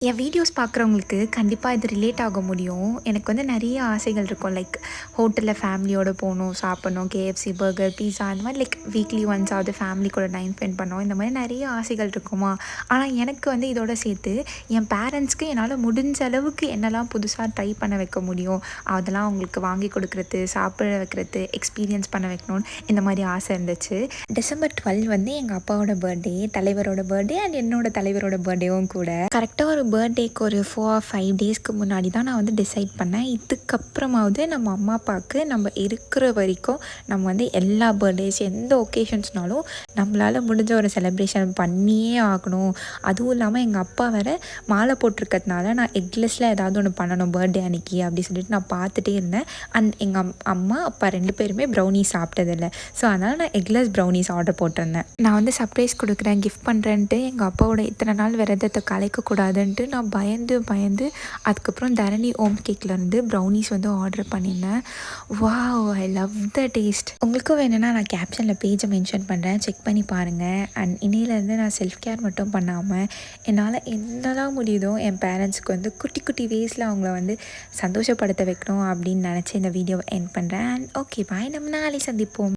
என் videos பார்க்குறவங்களுக்கு கண்டிப்பாக இது ரிலேட் ஆக முடியும். எனக்கு வந்து நெறைய ஆசைகள் இருக்கும். லைக் ஹோட்டல்ல ஃபேமிலியோட போணும், சாப்பிடணும். கேஎஃப்சி, பர்கர், பீஸா அந்த மாரி லைக் வீக்லி ஒன்ஸாவது ஃபேமிலி கூட டைம் ஸ்பெண்ட் பண்ணணும். இந்த மாரி நெறைய ஆசைகள் இருக்குமா, ஆனால் எனக்கு வந்து இதோட சேர்த்து என் பேரண்ட்ஸ்க்கு என்னால் முடிஞ்ச அளவுக்கு என்னலாம் புதுசா ட்ரை பண்ண வைக்க முடியும், அதெல்லாம் அவங்களுக்கு வாங்கி கொடுக்குறது, சாப்பிட வைக்கிறது, எக்ஸ்பீரியன்ஸ் பண்ண வைக்கணும்னு இந்த மாரி ஆசை இருந்துச்சு. டிசம்பர் 12 வந்து எங்கள் அப்பாவோட பர்த்டே, தலைவரோட பர்த்டே அண்ட் என்னோட தலைவரோட பர்த்டேவும் கூட. கரெக்டாக ஒரு பர்த்டேக்கு ஒரு 4 or 5 டேஸ்க்கு முன்னாடி தான் நான் வந்து டிசைட் பண்ணேன். இதுக்கப்புறமாவது நம்ம அம்மா அப்பாவுக்கு நம்ம இருக்கிற வரைக்கும் நம்ம வந்து எல்லா பர்த்டேஸ் எந்த ஒகேஷன்ஸ்னாலும் நம்மளால் முடிஞ்ச ஒரு செலிப்ரேஷன் பண்ணியே ஆகணும். அதுவும் இல்லாமல் எங்கள் அப்பா வேறு மாலை போட்டிருக்கிறதுனால நான் எக்லெஸ்ஸில் ஏதாவது ஒன்று பண்ணணும் பர்த்டே அன்னைக்கு அப்படி சொல்லிட்டு நான் பார்த்துட்டே இருந்தேன். அண்ட் எங்கள் அம்மா அப்பா 2 பேருமே ப்ரௌனிஸ் சாப்பிட்டதில்லை. ஸோ அதனால் நான் எக்லெஸ் ப்ரௌனிஸ் ஆர்டர் போட்டிருந்தேன். நான் வந்து சர்ப்ரைஸ் கொடுக்குறேன், கிஃப்ட் பண்ணுறேன்ட்டு எங்கள் அப்பாவோட இத்தனை நாள் விரதத்தை கலைக்கக்கூடாதுன்ட்டு நான் பயந்து அதுக்கப்புறம் தரணி ஓம் கேக்லேருந்து ப்ரௌனிஸ் வந்து ஆர்டர் பண்ணியிருந்தேன். Wow, I love the taste. உங்களுக்கும் வேணும்னா நான் கேப்ஷனில் பேஜை மென்ஷன் பண்ணுறேன், செக் பண்ணி பாருங்கள். அண்ட் இன்னிலேருந்து நான் செல்ஃப் கேர் மட்டும் பண்ணாமல் என்னால் என்னதான் முடியுதோ என் பேரண்ட்ஸ்க்கு வந்து குட்டி குட்டி வேஸில் அவங்கள வந்து சந்தோஷப்படுத்த வைக்கணும் அப்படின்னு நினச்சி இந்த வீடியோவை எண்ட் பண்ணுறேன். அண்ட் ஓகே பாய், நம்ம நாளை சந்திப்போம்.